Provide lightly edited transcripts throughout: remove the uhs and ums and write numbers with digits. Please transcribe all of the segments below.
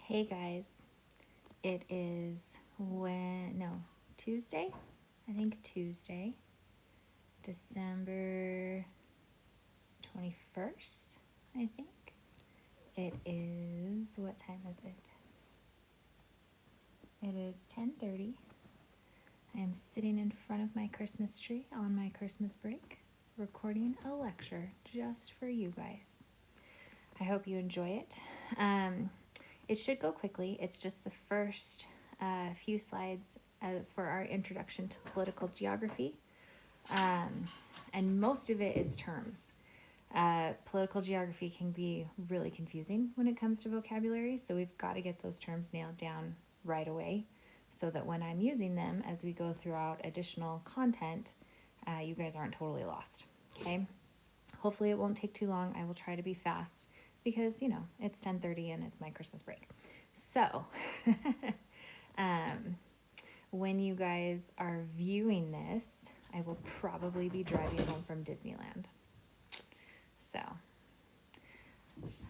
Hey guys, it is Tuesday? I think Tuesday, December 21st, I think. It is, what time is it? It is 10:30. I am sitting in front of my Christmas tree on my Christmas break, recording a lecture just for you guys. I hope you enjoy it. It should go quickly. It's just the first few slides for our introduction to political geography. And most of it is terms. Political geography can be really confusing when it comes to vocabulary, so we've got to get those terms nailed down right away so that when I'm using them as we go throughout additional content, you guys aren't totally lost, okay? Hopefully it won't take too long. I will try to be fast because, it's 10:30 and it's my Christmas break. So, when you guys are viewing this, I will probably be driving home from Disneyland. So,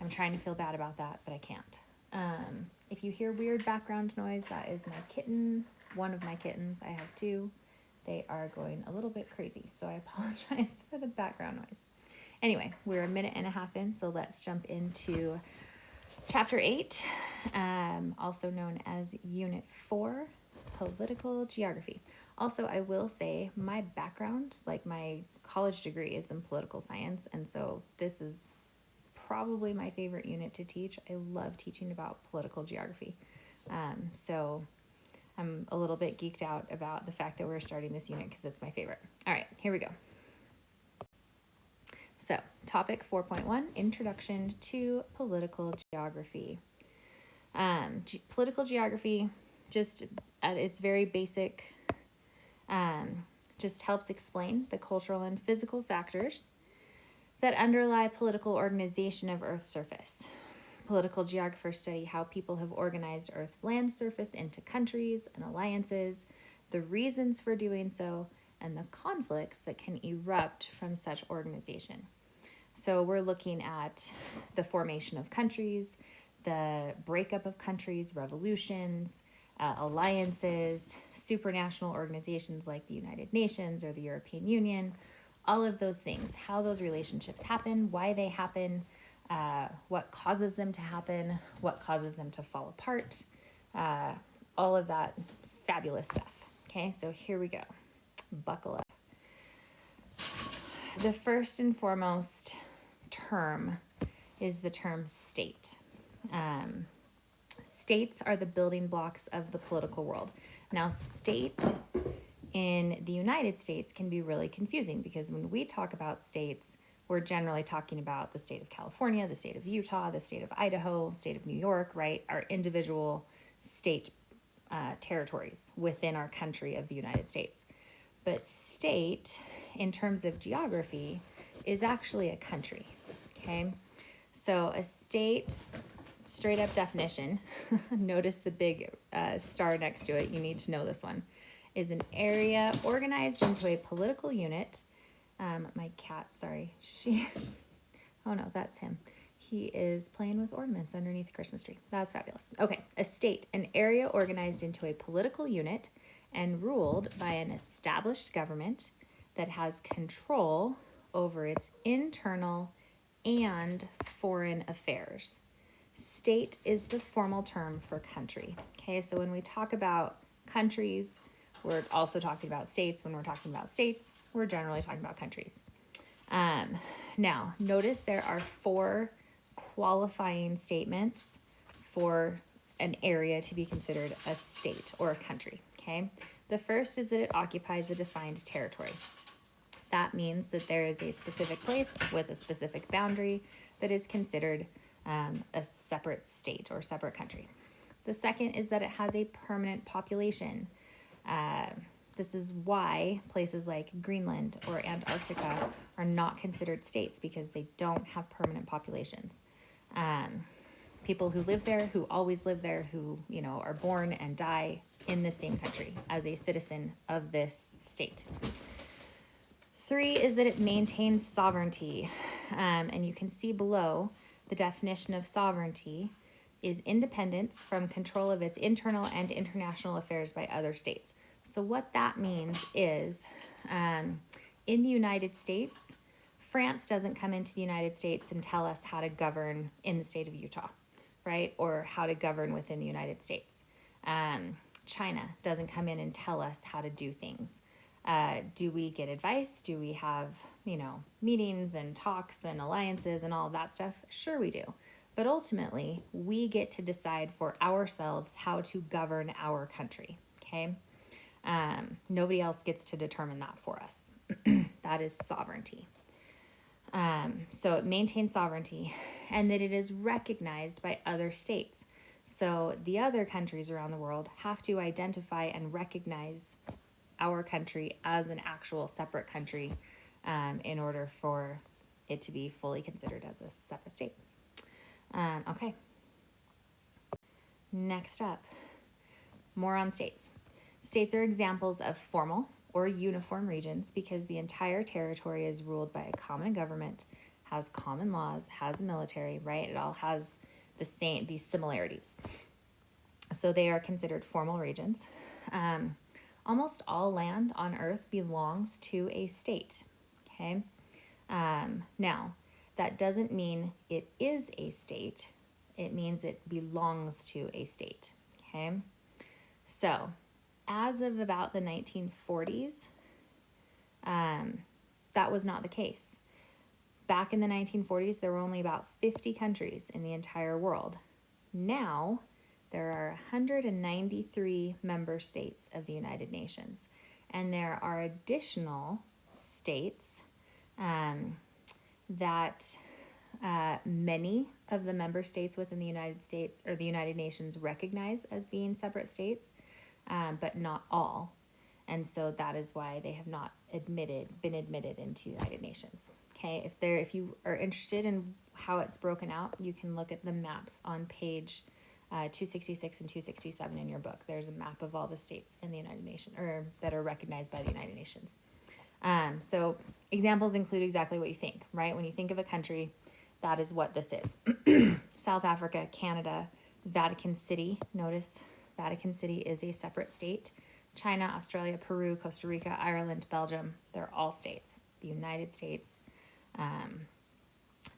I'm trying to feel bad about that, but I can't. If you hear weird background noise, that is my kitten, one of my kittens. I have two. They are going a little bit crazy, so I apologize for the background noise. Anyway, we're a minute and a half in, so let's jump into Chapter 8, also known as Unit 4, Political Geography. Also, I will say my background, like my college degree, is in political science, and so this is probably my favorite unit to teach. I love teaching about political geography. So I'm a little bit geeked out about the fact that we're starting this unit because it's my favorite. All right, here we go. So, topic 4.1, Introduction to Political Geography. Political geography, just at its very basic, just helps explain the cultural and physical factors that underlie political organization of Earth's surface. Political geographers study how people have organized Earth's land surface into countries and alliances, the reasons for doing so, and the conflicts that can erupt from such organization. So we're looking at the formation of countries, the breakup of countries, revolutions, alliances, supranational organizations like the United Nations or the European Union, all of those things, how those relationships happen, why they happen, what causes them to happen, what causes them to fall apart, all of that fabulous stuff. Okay, so here we go. Buckle up. The first and foremost term is the term state. States are the building blocks of the political world. Now, state in the United States can be really confusing because when we talk about states, we're generally talking about the state of California, the state of Utah, the state of Idaho, state of New York, right? Our individual state territories within our country of the United States. But state, in terms of geography, is actually a country, okay? So a state, straight up definition, notice the big star next to it, you need to know this one, is an area organized into a political unit. My cat, sorry, oh no, that's him. He is playing with ornaments underneath the Christmas tree. That's fabulous. Okay, a state, an area organized into a political unit and ruled by an established government that has control over its internal and foreign affairs. State is the formal term for country. Okay, so when we talk about countries, we're also talking about states. When we're talking about states, we're generally talking about countries. Now, notice there are 4 qualifying statements for an area to be considered a state or a country, okay? The first is that it occupies a defined territory. That means that there is a specific place with a specific boundary that is considered a separate state or separate country. The second is that it has a permanent population. This is why places like Greenland or Antarctica are not considered states because they don't have permanent populations. People who live there, who always live there, who, are born and die in the same country as a citizen of this state. 3 is that it maintains sovereignty. And you can see below the definition of sovereignty is independence from control of its internal and international affairs by other states. So what that means is, in the United States, France doesn't come into the United States and tell us how to govern in the state of Utah, right? Or how to govern within the United States. China doesn't come in and tell us how to do things. Do we get advice? Do we have, meetings and talks and alliances and all of that stuff? Sure we do. But ultimately, we get to decide for ourselves how to govern our country, okay? Nobody else gets to determine that for us. That is sovereignty. So it maintains sovereignty, and that it is recognized by other states. So the other countries around the world have to identify and recognize our country as an actual separate country in order for it to be fully considered as a separate state. Okay. Next up, more on states. States are examples of formal or uniform regions because the entire territory is ruled by a common government, has common laws, has a military, right? It all has these similarities. So they are considered formal regions. Almost all land on Earth belongs to a state, okay? Now, that doesn't mean it is a state. It means it belongs to a state, okay? So, as of about the 1940s, that was not the case. Back in the 1940s, there were only about 50 countries in the entire world. Now, there are 193 member states of the United Nations, and there are additional states that many of the member states within the United States or the United Nations recognize as being separate states, but not all. And so that is why they have not been admitted into the United Nations. Okay, if you are interested in how it's broken out, you can look at the maps on page 266 and 267 in your book. There's a map of all the states in the United Nations, or that are recognized by the United Nations. So examples include exactly what you think, right? When you think of a country, that is what this is. South Africa, Canada, Vatican City. Notice Vatican City is a separate state. China, Australia, Peru, Costa Rica, Ireland, Belgium, they're all states. The United States,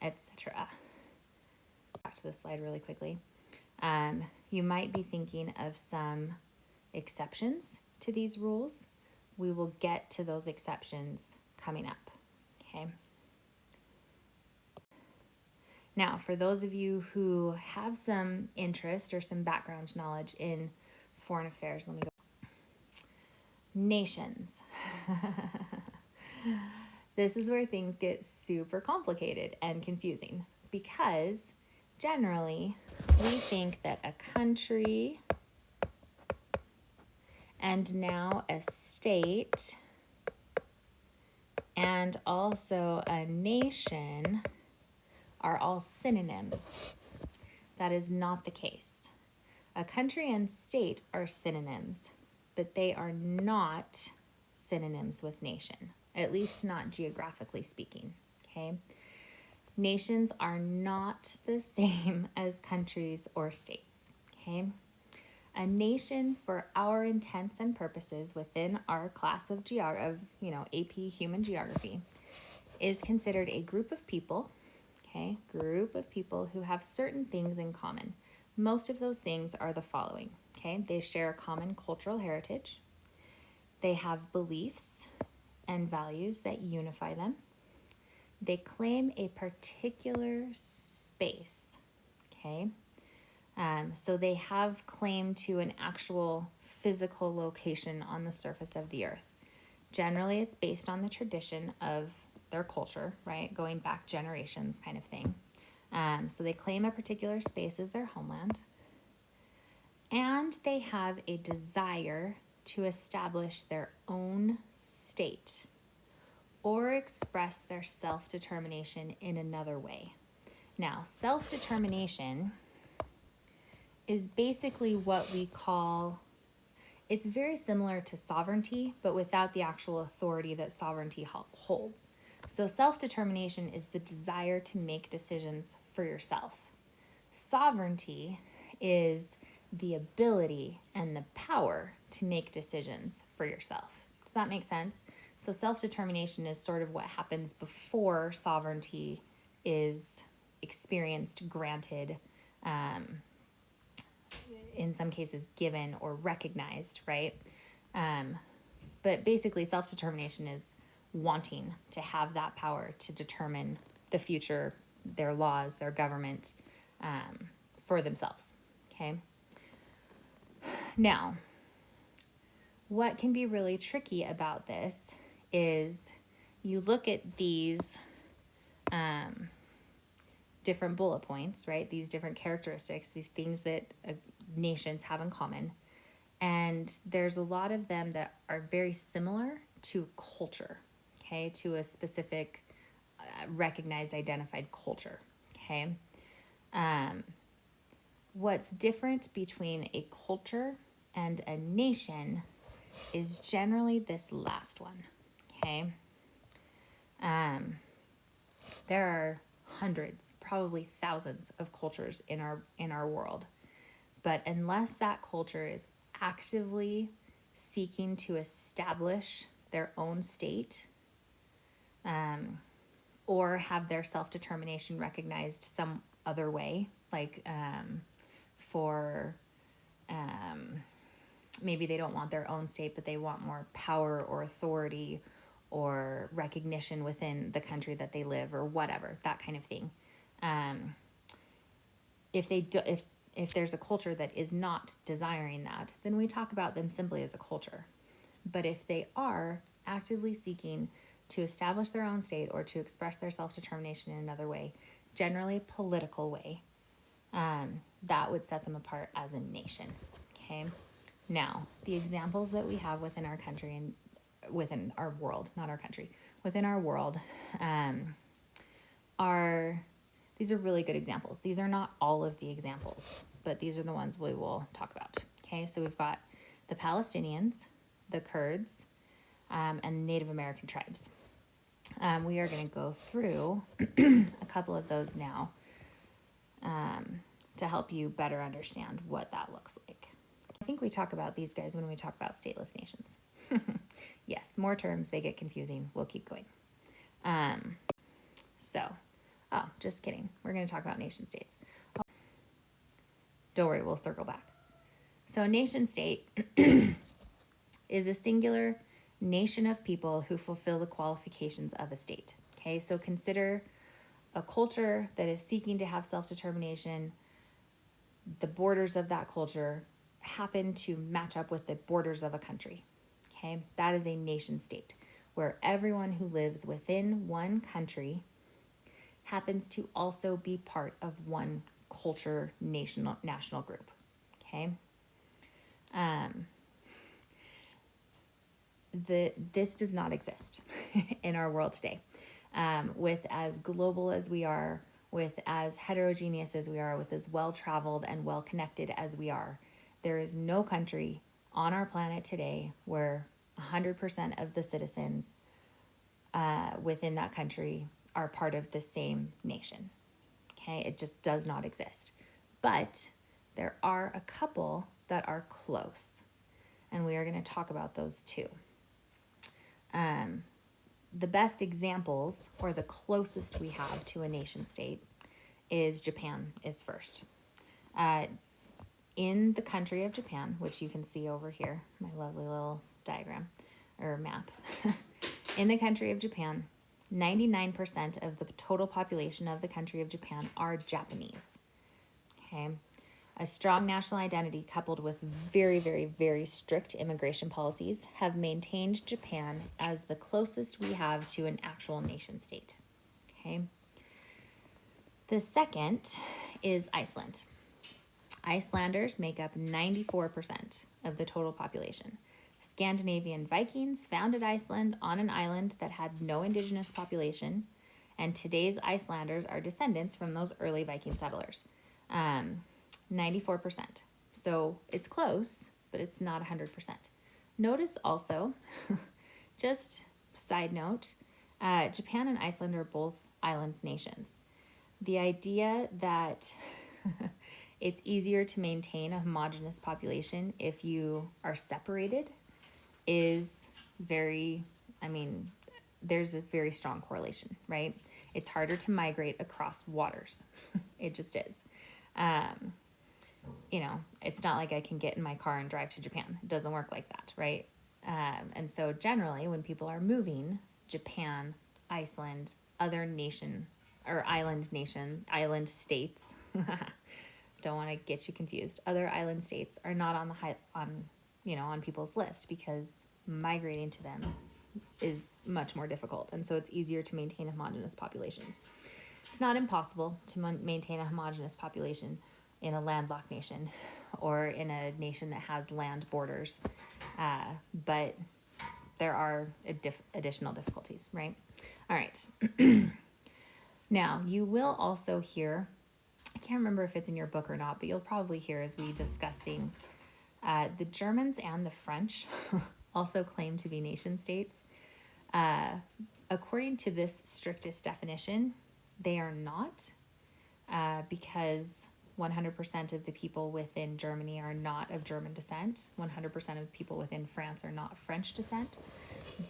etc. Back to this slide really quickly. You might be thinking of some exceptions to these rules. We will get to those exceptions coming up, okay? Now, for those of you who have some interest or some background knowledge in foreign affairs, let me go. Nations. This is where things get super complicated and confusing because generally we think that a country and now a state and also a nation are all synonyms. That is not the case. A country and state are synonyms, but they are not synonyms with nation, at least not geographically speaking, okay? Nations are not the same as countries or states, okay? A nation, for our intents and purposes within our class of AP Human Geography, is considered a group of people, okay? Group of people who have certain things in common. Most of those things are the following, okay? They share a common cultural heritage. They have beliefs and values that unify them. They claim a particular space, okay? So they have claim to an actual physical location on the surface of the earth. Generally, it's based on the tradition of their culture, right? Going back generations kind of thing. So they claim a particular space as their homeland. And they have a desire to establish their own state or express their self-determination in another way. Now, self-determination is basically what we call, it's very similar to sovereignty, but without the actual authority that sovereignty holds. So self-determination is the desire to make decisions for yourself. Sovereignty is the ability and the power to make decisions for yourself. Does that make sense? So self-determination is sort of what happens before sovereignty is experienced, granted, in some cases given or recognized, right? But basically self-determination is wanting to have that power to determine the future, their laws, their government, for themselves, okay? Now, what can be really tricky about this is you look at these different bullet points, right? These different characteristics, these things that nations have in common. And there's a lot of them that are very similar to culture, okay? To a specific recognized, identified culture, okay? What's different between a culture and a nation is generally this last one, okay? There are hundreds, probably thousands of cultures in our world, but unless that culture is actively seeking to establish their own state, or have their self-determination recognized some other way, like maybe they don't want their own state, but they want more power or authority or recognition within the country that they live, or whatever, that kind of thing. If there's a culture that is not desiring that, then we talk about them simply as a culture. But if they are actively seeking to establish their own state or to express their self-determination in another way, generally a political way, that would set them apart as a nation, okay? Now, the examples that we have within our country and within our world, not our country, within our world, these are really good examples. These are not all of the examples, but these are the ones we will talk about, okay? So we've got the Palestinians, the Kurds, and Native American tribes. We are going to go through a couple of those now to help you better understand what that looks like. I think we talk about these guys when we talk about stateless nations. Yes, more terms, they get confusing. We'll keep going. Just kidding. We're going to talk about nation states. Don't worry, we'll circle back. So a nation state is a singular nation of people who fulfill the qualifications of a state. Okay, so consider a culture that is seeking to have self-determination. The borders of that culture happen to match up with the borders of a country. Okay, that is a nation state where everyone who lives within one country happens to also be part of one culture, national group. Okay. This does not exist in our world today. With as global as we are, with as heterogeneous as we are, with as well-traveled and well-connected as we are, there is no country on our planet today where 100% of the citizens within that country are part of the same nation. Okay, it just does not exist. But there are a couple that are close, and we are going to talk about those too. The best examples, or the closest we have to a nation state, is Japan is first. In the country of Japan, which you can see over here, my lovely little diagram or map. In the country of Japan, 99% of the total population of the country of Japan are Japanese. Okay. A strong national identity coupled with very, very, very strict immigration policies have maintained Japan as the closest we have to an actual nation state. Okay. The second is Iceland. Icelanders make up 94% of the total population. Scandinavian Vikings founded Iceland on an island that had no indigenous population, and today's Icelanders are descendants from those early Viking settlers. 94%. So it's close, but it's not 100%. Notice also, just side note, Japan and Iceland are both island nations. The idea that It's easier to maintain a homogeneous population if you are separated is very, I mean, there's a very strong correlation, right? It's harder to migrate across waters. It just is. It's not like I can get in my car and drive to Japan. It doesn't work like that, right? And so generally when people are moving, Japan, Iceland, other nation or island states, don't want to get you confused. Other island states are not on on people's list because migrating to them is much more difficult. And so it's easier to maintain homogeneous populations. It's not impossible to maintain a homogeneous population in a landlocked nation or in a nation that has land borders. But there are additional difficulties, right? All right. Now, you will also hear, I can't remember if it's in your book or not, but you'll probably hear as we discuss things, the Germans and the French also claim to be nation states. According to this strictest definition, they are not, because 100% of the people within Germany are not of German descent. 100% of people within France are not French descent.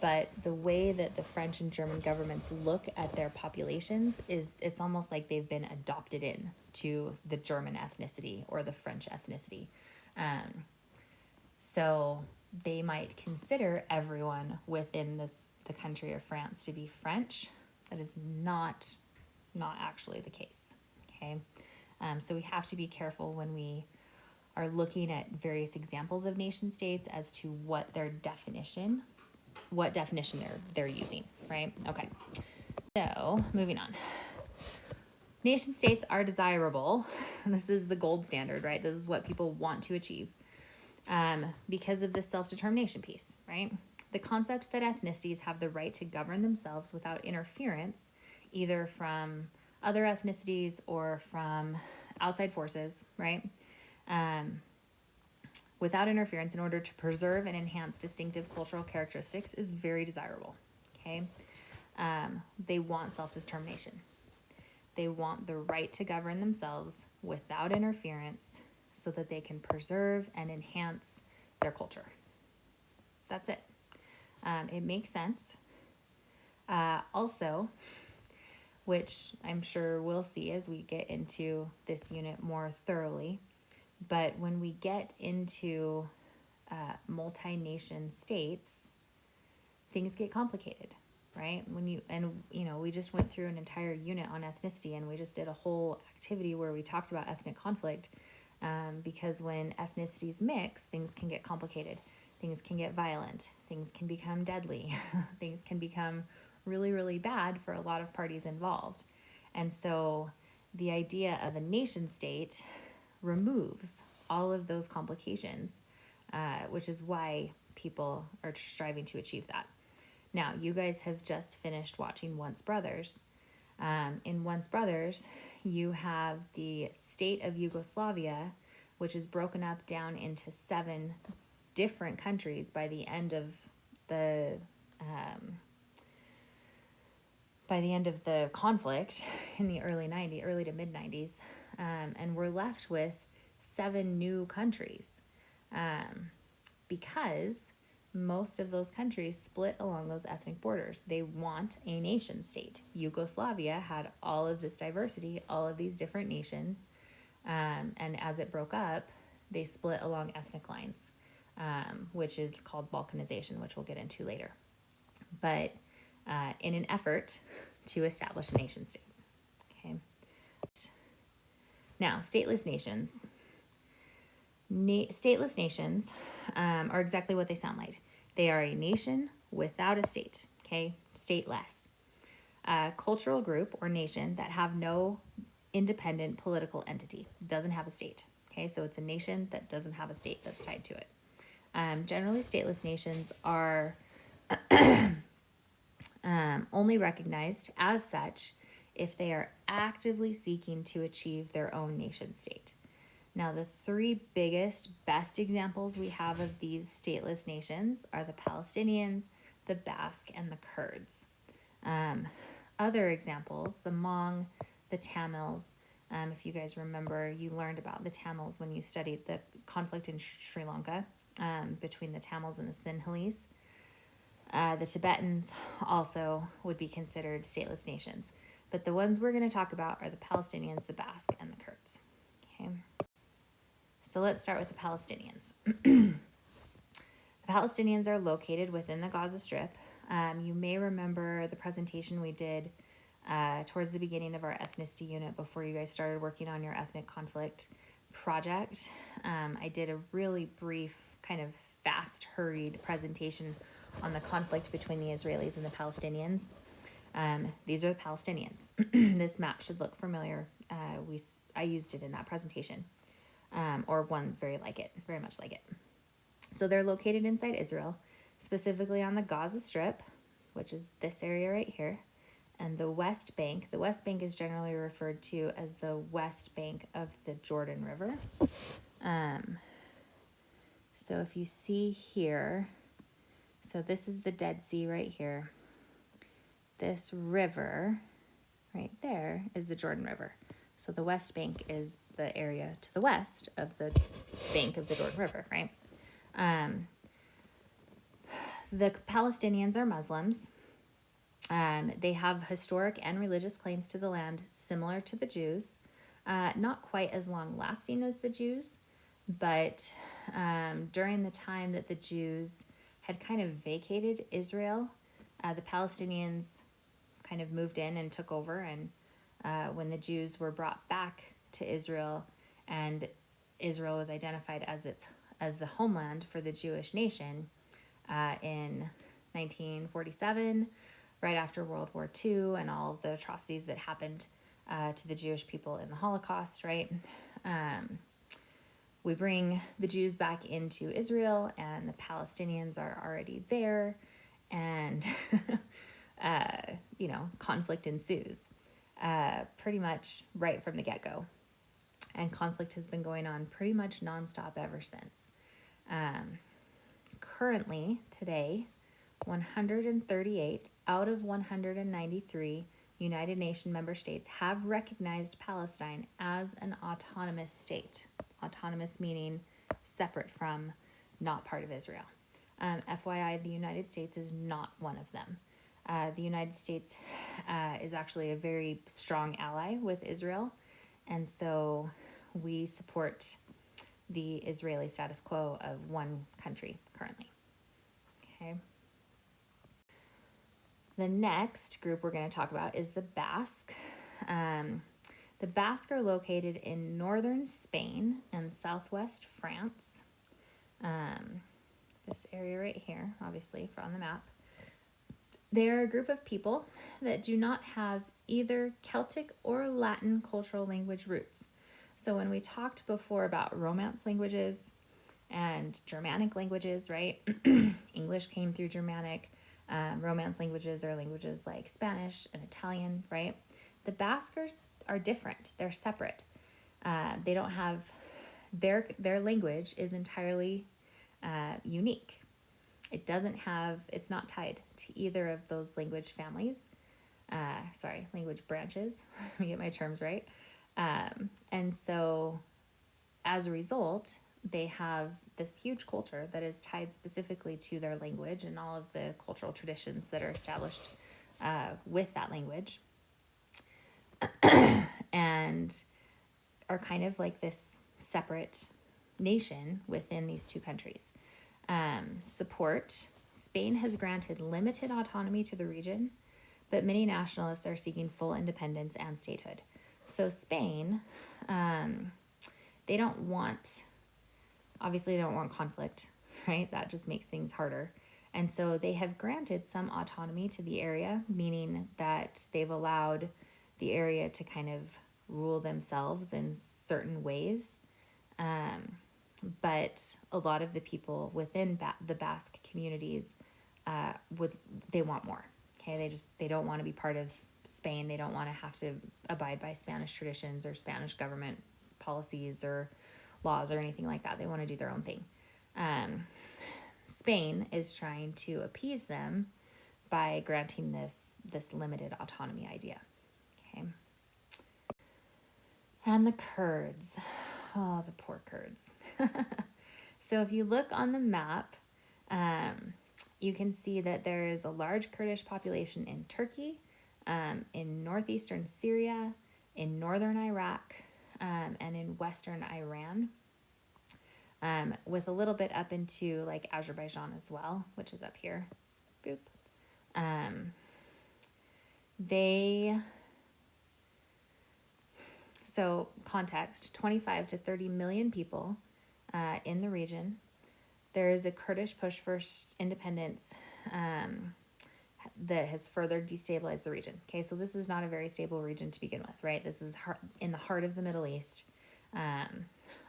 But the way that the French and German governments look at their populations it's almost like they've been adopted in to the German ethnicity or the French ethnicity. So they might consider everyone within the country of France to be French. That is not actually the case. Okay. So we have to be careful when we are looking at various examples of nation states as to what definition they're using, right? Okay. So moving on. Nation states are desirable. This is the gold standard, right? This is what people want to achieve because of the self-determination piece, right? The concept that ethnicities have the right to govern themselves without interference, either from other ethnicities or from outside forces, right? Without interference in order to preserve and enhance distinctive cultural characteristics is very desirable, okay? They want self-determination. They want the right to govern themselves without interference so that they can preserve and enhance their culture. That's it. It makes sense. Also, which I'm sure we'll see as we get into this unit more thoroughly, but when we get into multi-nation states, things get complicated, right? We just went through an entire unit on ethnicity, and we just did a whole activity where we talked about ethnic conflict, because when ethnicities mix, things can get complicated. Things can get violent. Things can become deadly. Things can become really, really bad for a lot of parties involved. And so the idea of a nation state removes all of those complications, which is why people are striving to achieve that. Now, you guys have just finished watching Once Brothers. In Once Brothers, you have the state of Yugoslavia, which is broken up down into 7 different countries by the end of the conflict in the early to mid 90s, and we're left with 7 new countries, because most of those countries split along those ethnic borders. They want a nation state. Yugoslavia had all of this diversity, all of these different nations, and as it broke up, they split along ethnic lines, which is called balkanization, which we'll get into later. But in an effort to establish a nation state. Okay. Now, stateless nations. Stateless nations are exactly what they sound like. They are a nation without a state, okay? Stateless. A cultural group or nation that have no independent political entity, doesn't have a state, okay? So it's a nation that doesn't have a state that's tied to it. Generally, stateless nations are only recognized as such if they are actively seeking to achieve their own nation state. Now, the 3 best examples we have of these stateless nations are the Palestinians, the Basque, and the Kurds. Other examples, the Hmong, the Tamils, If you guys remember, you learned about the Tamils when you studied the conflict in Sri Lanka between the Tamils and the Sinhalese. The Tibetans also would be considered stateless nations. But the ones we're going to talk about are the Palestinians, the Basque, and the Kurds. Okay. So let's start with the Palestinians. The Palestinians are located within the Gaza Strip. You may remember the presentation we did towards the beginning of our ethnicity unit before you guys started working on your ethnic conflict project. I did a really brief, kind of fast, hurried presentation on the conflict between the Israelis and the Palestinians. These are the Palestinians. This map should look familiar. I used it in that presentation, or one very much like it. So they're located inside Israel, specifically on the Gaza Strip, which is this area right here, and the West Bank. The West Bank is generally referred to as the West Bank of the Jordan River. So if you see here, so this is the Dead Sea right here. This river right there is the Jordan River. So the West Bank is the area to the west of the bank of the Jordan River, right? The Palestinians are Muslims. They have historic and religious claims to the land similar to the Jews. Not quite as long-lasting as the Jews, but during the time that the Jews had kind of vacated Israel, the Palestinians kind of moved in and took over, and when the Jews were brought back to Israel and Israel was identified as the homeland for the Jewish nation in 1947, right after World War II and all of the atrocities that happened to the Jewish people in the Holocaust, right? We bring the Jews back into Israel, and the Palestinians are already there, and conflict ensues pretty much right from the get-go. And conflict has been going on pretty much nonstop ever since. Currently, today, 138 out of 193 United Nations member states have recognized Palestine as an autonomous state. Autonomous meaning separate from, not part of Israel. FYI, the United States is not one of them. The United States is actually a very strong ally with Israel, and so we support the Israeli status quo of one country currently. Okay. The next group we're going to talk about is the Basque. The Basque are located in northern Spain and southwest France. This area right here, obviously, on the map. They are a group of people that do not have either Celtic or Latin cultural language roots. So when we talked before about Romance languages and Germanic languages, right? English came through Germanic. Romance languages are languages like Spanish and Italian, right? The Basque are different. They're separate. They don't have, their language is entirely unique. It's not tied to either of those language families. Language branches. Let me get my terms right. And so as a result, they have this huge culture that is tied specifically to their language and all of the cultural traditions that are established with that language. And are kind of like this separate nation within these two countries. Support. Spain has granted limited autonomy to the region, but many nationalists are seeking full independence and statehood. So Spain, they don't want conflict, right? That just makes things harder. And so they have granted some autonomy to the area, meaning that they've allowed the area to kind of rule themselves in certain ways. But a lot of the people within the Basque communities they want more. Okay, they don't want to be part of Spain. They don't want to have to abide by Spanish traditions or Spanish government policies or laws or anything like that. They want to do their own thing. Spain is trying to appease them by granting this limited autonomy idea. Okay. And the Kurds. Oh, the poor Kurds. So if you look on the map, you can see that there is a large Kurdish population in Turkey, in northeastern Syria, in northern Iraq, and in western Iran, with a little bit up into like Azerbaijan as well, which is up here. Boop. So context, 25 to 30 million people in the region. There is a Kurdish push for independence that has further destabilized the region. Okay, so this is not a very stable region to begin with, right? This is in the heart of the Middle East.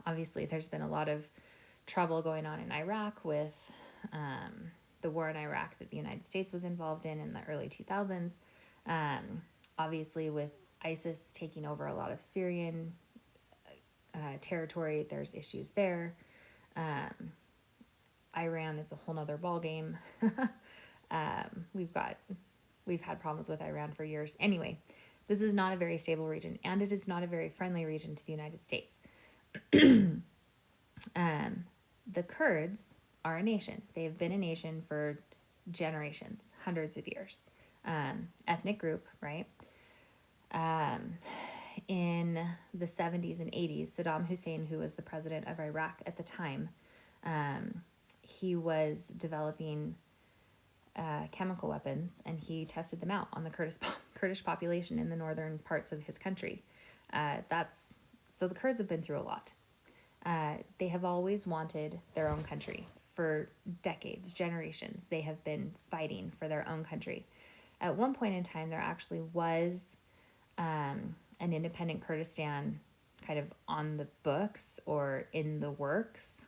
Obviously, there's been a lot of trouble going on in Iraq with the war in Iraq that the United States was involved in the early 2000s. Obviously, with ISIS taking over a lot of Syrian territory, there's issues there. Iran is a whole nother ballgame. We've had problems with Iran for years. Anyway, this is not a very stable region, and it is not a very friendly region to the United States. The Kurds are a nation. They have been a nation for generations, hundreds of years. Ethnic group, right? In the 70s and 80s, Saddam Hussein, who was the president of Iraq at the time, he was developing chemical weapons, and he tested them out on the Kurdish population in the northern parts of his country. So the Kurds have been through a lot. They have always wanted their own country for decades, generations. They have been fighting for their own country. At one point in time, there actually was an independent Kurdistan kind of on the books or in the works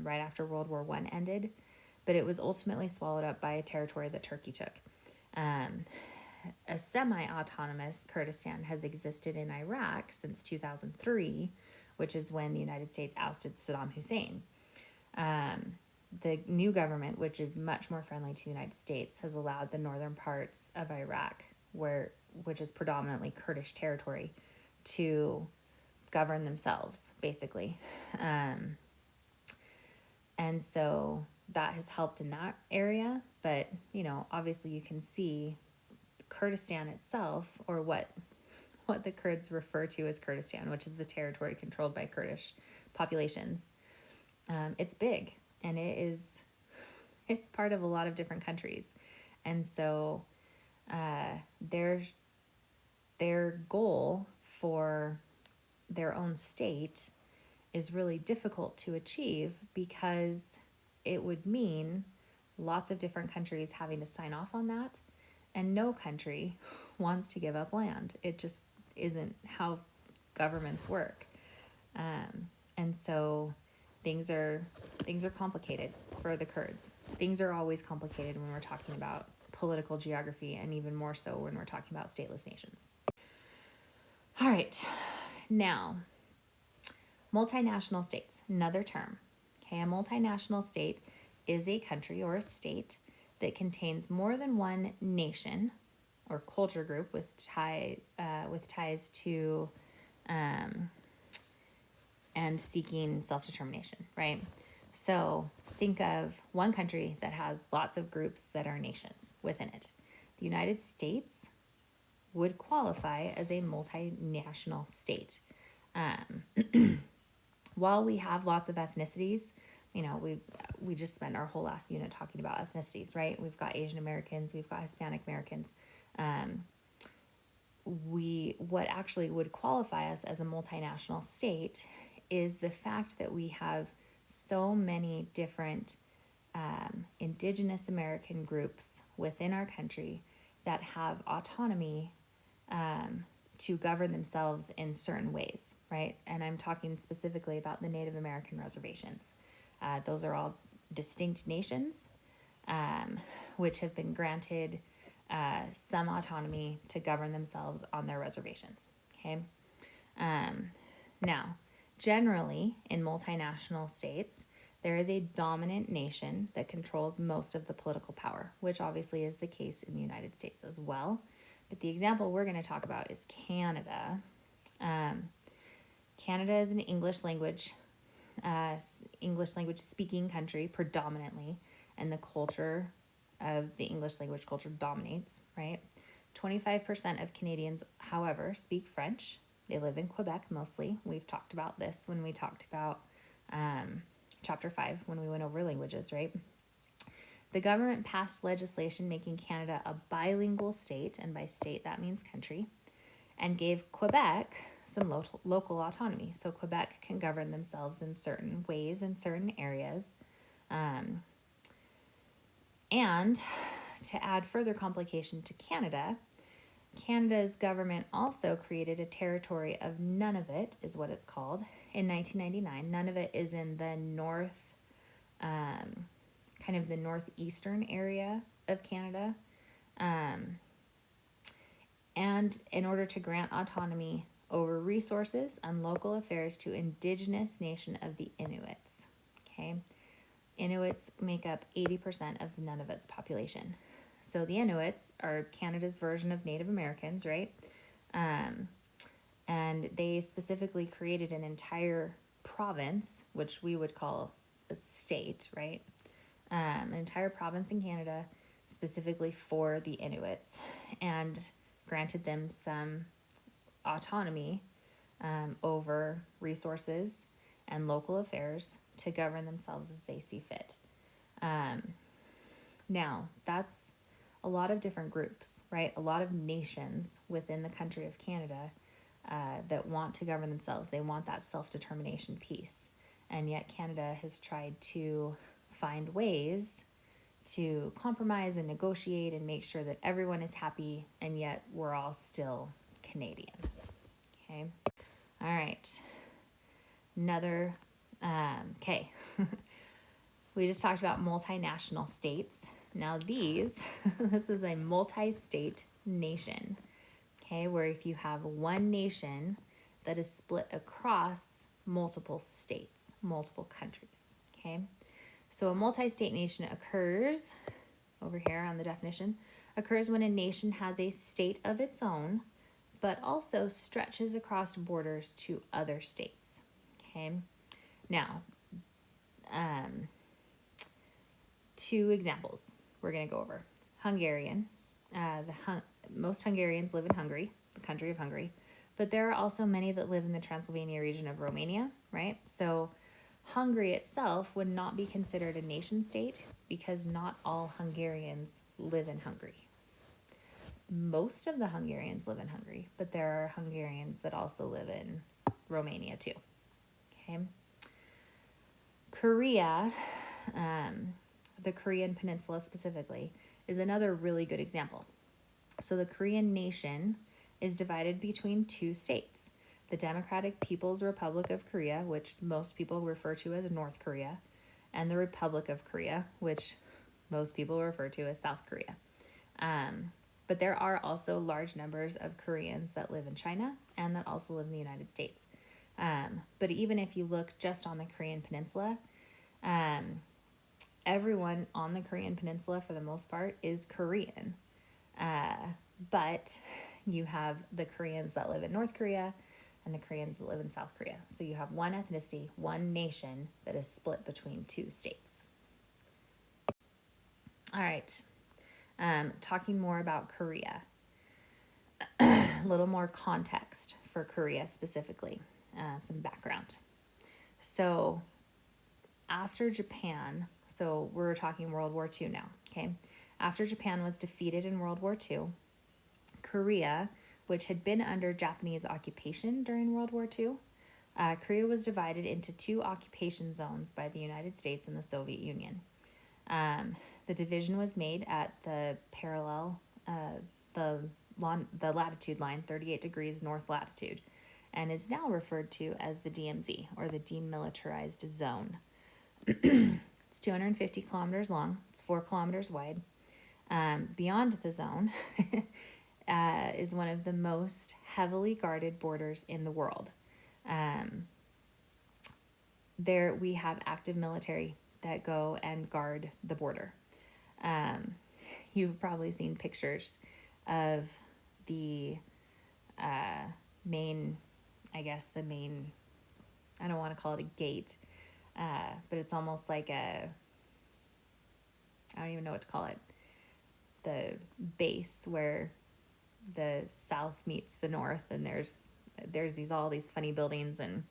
right after World War I ended, but it was ultimately swallowed up by a territory that Turkey took. A semi-autonomous Kurdistan has existed in Iraq since 2003, which is when the United States ousted Saddam Hussein. The new government, which is much more friendly to the United States, has allowed the northern parts of Iraq, which is predominantly Kurdish territory, to govern themselves, basically. And so that has helped in that area. But, obviously you can see Kurdistan itself, or what the Kurds refer to as Kurdistan, which is the territory controlled by Kurdish populations. It's big, and it's part of a lot of different countries. And so their goal for their own state is really difficult to achieve, because it would mean lots of different countries having to sign off on that, and no country wants to give up land. It just isn't how governments work. And so things are complicated for the Kurds. Things are always complicated when we're talking about political geography, and even more so when we're talking about stateless nations. All right, now, multinational states, another term. Okay, a multinational state is a country or a state that contains more than one nation or culture group with ties to and seeking self-determination, right? So think of one country that has lots of groups that are nations within it. The United States would qualify as a multinational state. While we have lots of ethnicities, we just spent our whole last unit talking about ethnicities, right? We've got Asian Americans, we've got Hispanic Americans. What actually would qualify us as a multinational state is the fact that we have so many different indigenous American groups within our country that have autonomy to govern themselves in certain ways, right? And I'm talking specifically about the Native American reservations. Those are all distinct nations, which have been granted some autonomy to govern themselves on their reservations, okay? Now, generally, in multinational states, there is a dominant nation that controls most of the political power, which obviously is the case in the United States as well. But the example we're going to talk about is Canada. Canada is an English language speaking country predominantly, and the culture of the English language culture dominates, right? 25% of Canadians, however, speak French. They live in Quebec mostly. We've talked about this when we talked about chapter 5 when we went over languages, right? The government passed legislation making Canada a bilingual state, and by state that means country, and gave Quebec some local autonomy. So Quebec can govern themselves in certain ways in certain areas. And to add further complication to Canada, Canada's government also created a territory of Nunavut, is what it's called, in 1999. Nunavut is in the north, kind of the northeastern area of Canada. And in order to grant autonomy over resources and local affairs to Indigenous nation of the Inuits. Okay, Inuits make up 80% of the Nunavut's population. So the Inuits are Canada's version of Native Americans, right? And they specifically created an entire province, which we would call a state, right? An entire province in Canada specifically for the Inuits, and granted them some autonomy over resources and local affairs to govern themselves as they see fit. Now, that's a lot of different groups, right? A lot of nations within the country of Canada that want to govern themselves. They want that self-determination piece. And yet Canada has tried to find ways to compromise and negotiate and make sure that everyone is happy, and yet we're all still Canadian. Okay. All right. Another, okay. We just talked about multinational states. Now this is a multi-state nation, okay, where if you have one nation that is split across multiple states, multiple countries, okay? So a multi-state nation occurs, over here on the definition, occurs when a nation has a state of its own, but also stretches across borders to other states, okay? Now, two examples we're going to go over. Hungarian. Most Hungarians live in Hungary, the country of Hungary, but there are also many that live in the Transylvania region of Romania, right? So Hungary itself would not be considered a nation state because not all Hungarians live in Hungary. Most of the Hungarians live in Hungary, but there are Hungarians that also live in Romania too. Okay. Korea, the Korean peninsula specifically, is another really good example. So the Korean nation is divided between two states, the Democratic People's Republic of Korea, which most people refer to as North Korea, and the Republic of Korea, which most people refer to as South Korea. But there are also large numbers of Koreans that live in China and that also live in the United States. But even if you look just on the Korean peninsula, everyone on the Korean peninsula for the most part is Korean. But you have the Koreans that live in North Korea and the Koreans that live in South Korea. So you have one ethnicity, one nation that is split between two states. All right. Talking more about Korea. A little more context for Korea specifically, some background. So after Japan, so we're talking World War II now, okay? After Japan was defeated in World War II, Korea, which had been under Japanese occupation during World War II, Korea was divided into two occupation zones by the United States and the Soviet Union. The division was made at the parallel, the latitude line, 38 degrees north latitude, and is now referred to as the DMZ, or the Demilitarized Zone. It's 250 kilometers long. It's 4 kilometers wide. Beyond the zone is one of the most heavily guarded borders in the world. There we have active military that go and guard the border. You've probably seen pictures of the main I don't want to call it a gate, but it's almost like I don't even know what to call it, the base where the south meets the north, and there's all these funny buildings, and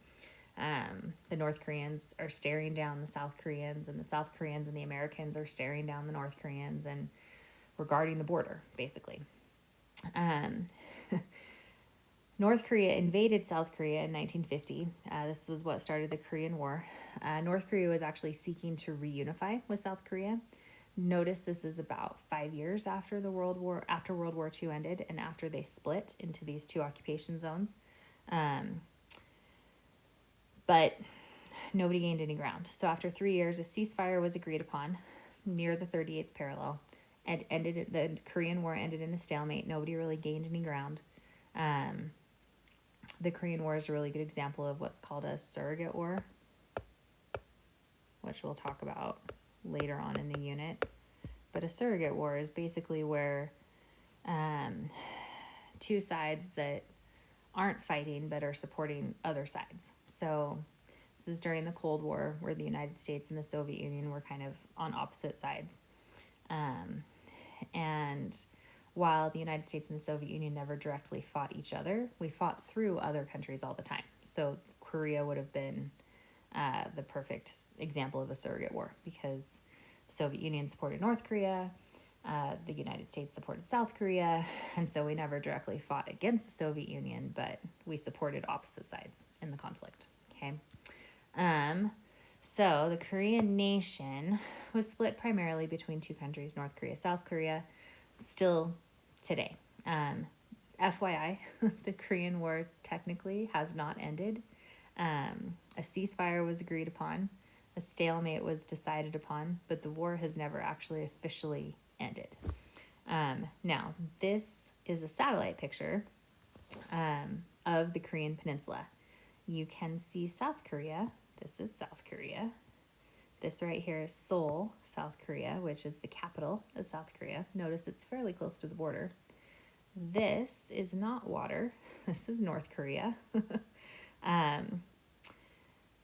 the North Koreans are staring down the South Koreans, and the South Koreans and the Americans are staring down the North Koreans, and we're guarding the border, basically. North Korea invaded South Korea in 1950. This was what started the Korean War. North Korea was actually seeking to reunify with South Korea. Notice this is about 5 years after World War II ended, and after they split into these two occupation zones. But nobody gained any ground. So after 3 years, a ceasefire was agreed upon near the 38th parallel, and the Korean War ended in a stalemate. Nobody really gained any ground. The Korean War is a really good example of what's called a surrogate war, which we'll talk about later on in the unit. But a surrogate war is basically where two sides that aren't fighting but are supporting other sides. So this is during the Cold War, where the United States and the Soviet Union were kind of on opposite sides. And while the United States and the Soviet Union never directly fought each other, we fought through other countries all the time. So Korea would have been the perfect example of a surrogate war, because the Soviet Union supported North Korea, the United States supported South Korea, and so we never directly fought against the Soviet Union, but we supported opposite sides in the conflict. Okay. So the Korean nation was split primarily between two countries, North Korea, South Korea, still today. FYI, the Korean War technically has not ended. A ceasefire was agreed upon. A stalemate was decided upon, but the war has never actually officially ended. Now, this is a satellite picture of the Korean Peninsula. You can see South Korea. This is South Korea. This right here is Seoul, South Korea, which is the capital of South Korea. Notice it's fairly close to the border. This is not water. This is North Korea.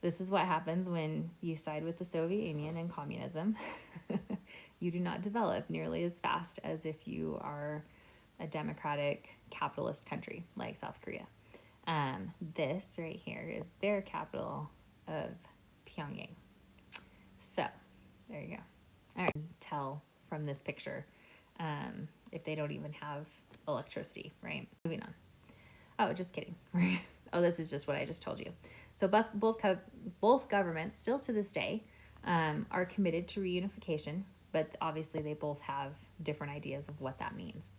This is what happens when you side with the Soviet Union and communism. You do not develop nearly as fast as if you are a democratic capitalist country like South Korea. This right here is their capital of Pyongyang. So there you go. All right, tell from this picture if they don't even have electricity, right? Moving on. Oh, just kidding. Oh, this is just what I just told you. So both governments, still to this day, are committed to reunification, but obviously they both have different ideas of what that means.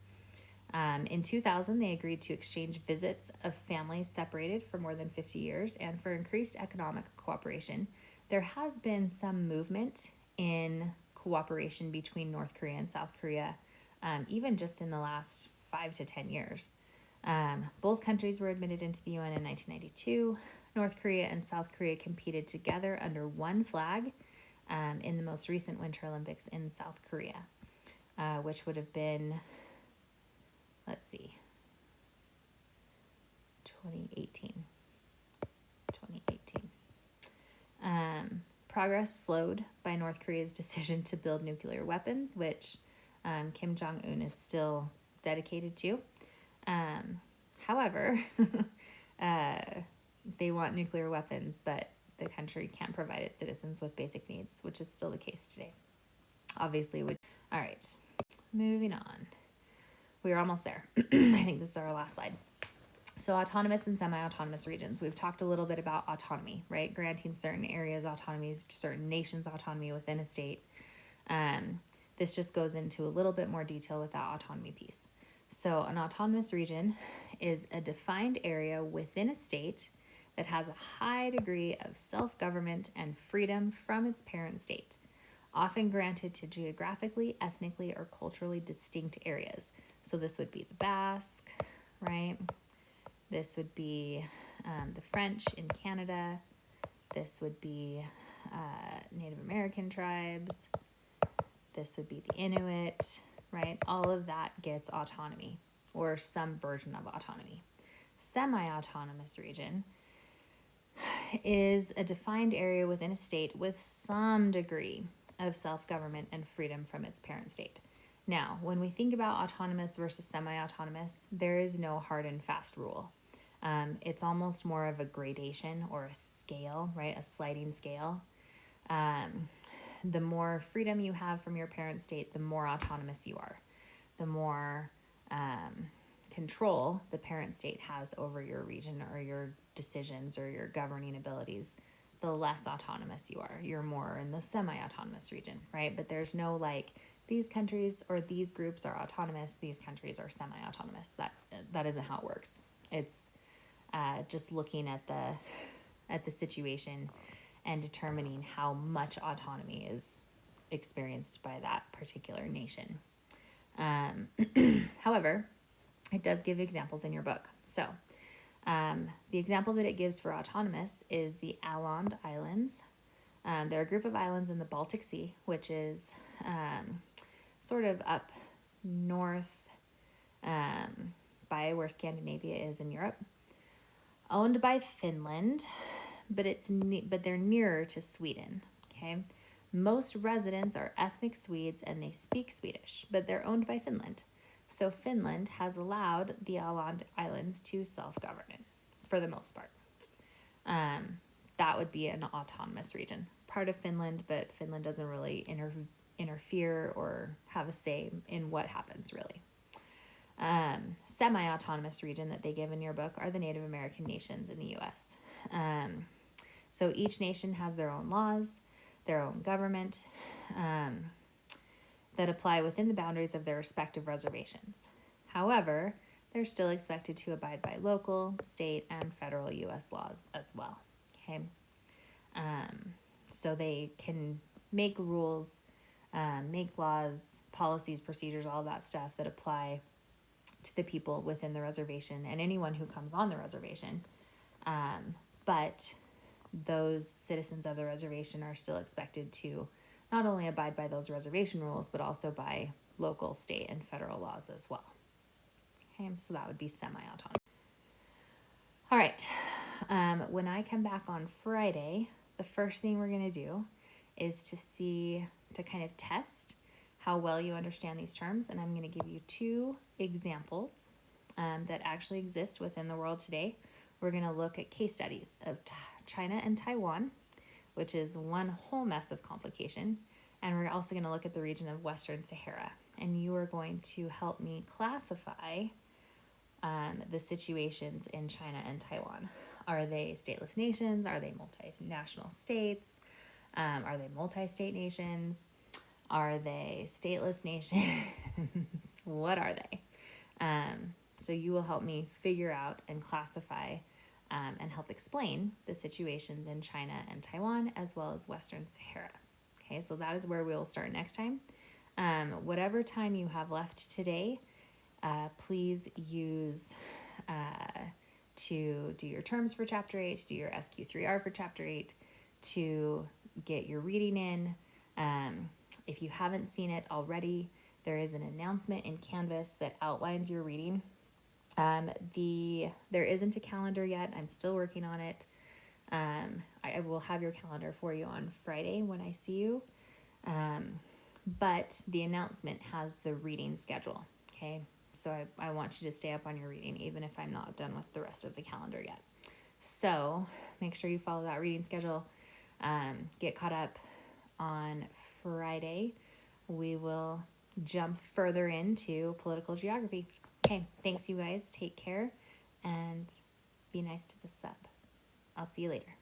In 2000, they agreed to exchange visits of families separated for more than 50 years, and for increased economic cooperation. There has been some movement in cooperation between North Korea and South Korea, even just in the last 5 to 10 years. Both countries were admitted into the UN in 1992. North Korea and South Korea competed together under one flag in the most recent Winter Olympics in South Korea, which would have been, 2018. Progress slowed by North Korea's decision to build nuclear weapons, which Kim Jong-un is still dedicated to. However, they want nuclear weapons, but the country can't provide its citizens with basic needs, which is still the case today. Obviously, all right, moving on. We are almost there. I think this is our last slide. So autonomous and semi-autonomous regions. We've talked a little bit about autonomy, right? Granting certain areas autonomy, certain nations autonomy within a state. This just goes into a little bit more detail with that autonomy piece. So an autonomous region is a defined area within a state that has a high degree of self-government and freedom from its parent state, often granted to geographically, ethnically, or culturally distinct areas. So this would be the Basque, right? This would be the French in Canada. This would be Native American tribes. This would be the Inuit, right? All of that gets autonomy or some version of autonomy. Semi-autonomous region is a defined area within a state with some degree of self-government and freedom from its parent state. Now, when we think about autonomous versus semi-autonomous, there is no hard and fast rule. It's almost more of a gradation or a scale, right? A sliding scale. The more freedom you have from your parent state, the more autonomous you are. The more control the parent state has over your region or your decisions or your governing abilities, the less autonomous you are. You're more in the semi-autonomous region, right? But there's no like, these countries or these groups are autonomous, these countries are semi-autonomous. That isn't how it works. It's just looking at the situation and determining how much autonomy is experienced by that particular nation. However, it does give examples in your book. So the example that it gives for autonomous is the Åland Islands. They're a group of islands in the Baltic Sea, which is sort of up north by where Scandinavia is in Europe. Owned by Finland, but they're nearer to Sweden. Okay, most residents are ethnic Swedes and they speak Swedish, but they're owned by Finland. So Finland has allowed the Åland Islands to self-govern for the most part. That would be an autonomous region, part of Finland, but Finland doesn't really interfere or have a say in what happens, really. Semi-autonomous region that they give in your book are the Native American nations in the U.S. So each nation has their own laws, their own government, that apply within the boundaries of their respective reservations. However, they're still expected to abide by local, state, and federal U.S. laws as well. Okay, so they can make rules, make laws, policies, procedures, all that stuff that apply to the people within the reservation and anyone who comes on the reservation. But those citizens of the reservation are still expected to not only abide by those reservation rules, but also by local, state, and federal laws as well. Okay, so that would be semi-autonomous. All right, when I come back on Friday, the first thing we're going to do is to kind of test how well you understand these terms, and I'm going to give you 2 examples that actually exist within the world today. We're going to look at case studies of China and Taiwan, which is one whole mess of complication, and we're also going to look at the region of Western Sahara, and you are going to help me classify the situations in China and Taiwan. Are they stateless nations? Are they multinational states? Are they multi-state nations? Are they stateless nations? What are they? So you will help me figure out and classify and help explain the situations in China and Taiwan as well as Western Sahara. Okay, so that is where we'll start next time. Whatever time you have left today, please use to do your terms for Chapter 8, to do your SQ3R for Chapter 8, to get your reading in. If you haven't seen it already, there is an announcement in Canvas that outlines your reading. There isn't a calendar yet. I'm still working on it. I will have your calendar for you on Friday when I see you. But the announcement has the reading schedule. Okay, so I want you to stay up on your reading, even if I'm not done with the rest of the calendar yet. So make sure you follow that reading schedule. Get caught up on Friday. We will jump further into political geography. Okay, thanks you guys. Take care and be nice to the sub. I'll see you later.